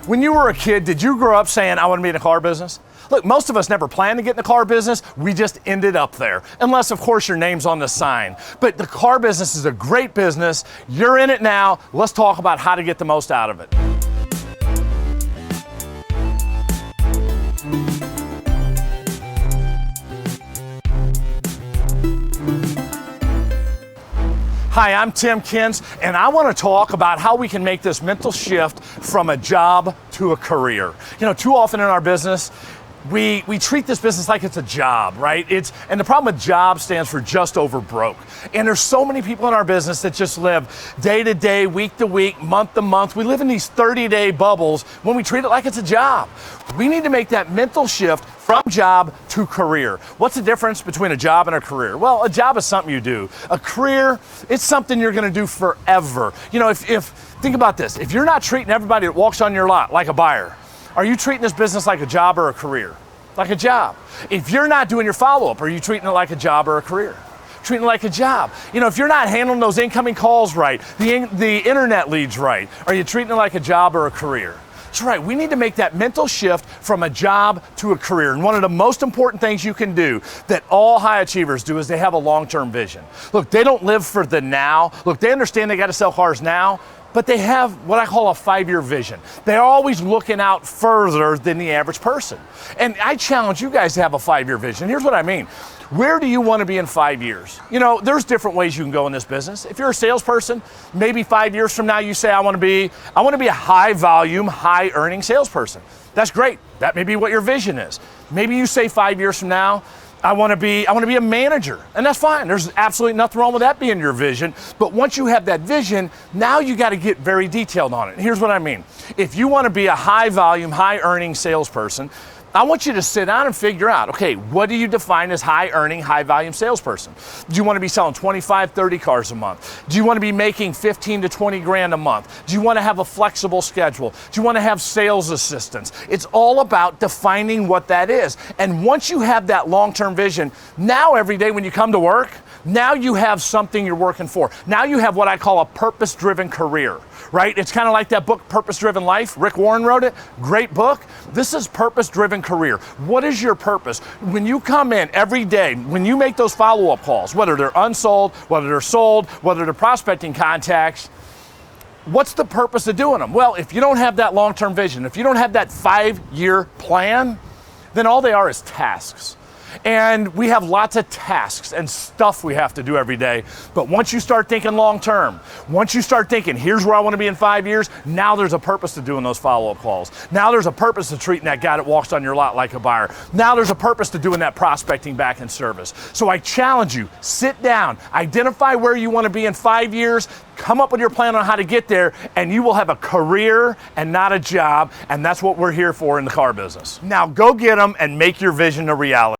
When you were a kid, did you grow up saying, I want to be in the car business? Look, most of us never planned to get in the car business. We just ended up there. Unless, of course, your name's on the sign. But the car business is a great business. You're in it now. Let's talk about how to get the most out of it. Hi, I'm Tim Kintz, and I want to talk about how we can make this mental shift from a job to a career. You know, too often in our business, we treat this business like it's a job, right? And the problem with job stands for just over broke. And there's so many people in our business that just live day to day, week to week, month to month. We live in these 30-day bubbles when we treat it like it's a job. We need to make that mental shift from job to career. What's the difference between a job and a career? Well, a job is something you do. A career, it's something you're gonna do forever. You know, think about this. If you're not treating everybody that walks on your lot like a buyer, are you treating this business like a job or a career? Like a job. If you're not doing your follow-up, are you treating it like a job or a career? Treating it like a job. You know, if you're not handling those incoming calls right, the internet leads right, are you treating it like a job or a career? That's right, we need to make that mental shift from a job to a career. And one of the most important things you can do that all high achievers do is they have a long-term vision. Look, they don't live for the now. Look, they understand they got to sell cars now, but they have what I call a 5-year vision. They're always looking out further than the average person. And I challenge you guys to have a 5-year vision. Here's what I mean. Where do you want to be in 5 years? You know, there's different ways you can go in this business. If you're a salesperson, maybe 5 years from now you say, I want to be a high volume, high earning salesperson. That's great. That may be what your vision is. Maybe you say 5 years from now, I want to be a manager, and that's fine. There's absolutely nothing wrong with that being your vision. But once you have that vision, now you got to get very detailed on it. And here's what I mean. If you want to be a high volume, high earning salesperson, I want you to sit down and figure out, okay, what do you define as high earning, high volume salesperson? Do you want to be selling 25, 30 cars a month? Do you want to be making 15 to 20 grand a month? Do you want to have a flexible schedule? Do you want to have sales assistants? It's all about defining what that is. And once you have that long-term vision, now every day when you come to work, now you have something you're working for. Now you have what I call a purpose-driven career, right? It's kind of like that book, Purpose-Driven Life. Rick Warren wrote it. Great book. This is purpose-driven career. What is your purpose? When you come in every day, when you make those follow-up calls, whether they're unsold, whether they're sold, whether they're prospecting contacts, what's the purpose of doing them? Well, if you don't have that long-term vision, if you don't have that 5-year plan, then all they are is tasks. And we have lots of tasks and stuff we have to do every day. But once you start thinking long term, once you start thinking, here's where I want to be in 5 years, now there's a purpose to doing those follow-up calls. Now there's a purpose to treating that guy that walks on your lot like a buyer. Now there's a purpose to doing that prospecting back in service. So I challenge you, sit down, identify where you want to be in 5 years, come up with your plan on how to get there, and you will have a career and not a job. And that's what we're here for in the car business. Now go get them and make your vision a reality.